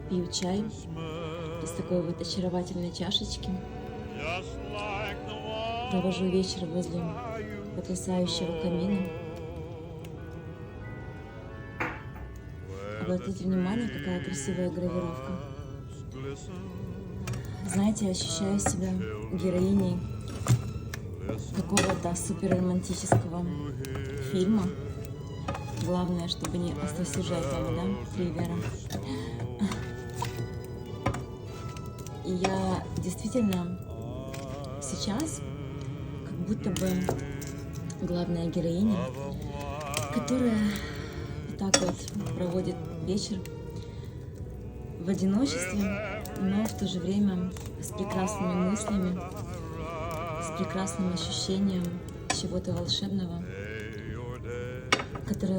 Пью чай из такой вот очаровательной чашечки. Провожу вечер возле потрясающего камина. Обратите внимание, какая красивая гравировка. Знаете, я ощущаю себя героиней какого-то суперромантического фильма. Главное, чтобы не остросюжетного, да, триллера. И я действительно сейчас как будто бы главная героиня, которая вот так вот проводит вечер в одиночестве, но в то же время с прекрасными мыслями, с прекрасным ощущением чего-то волшебного, которое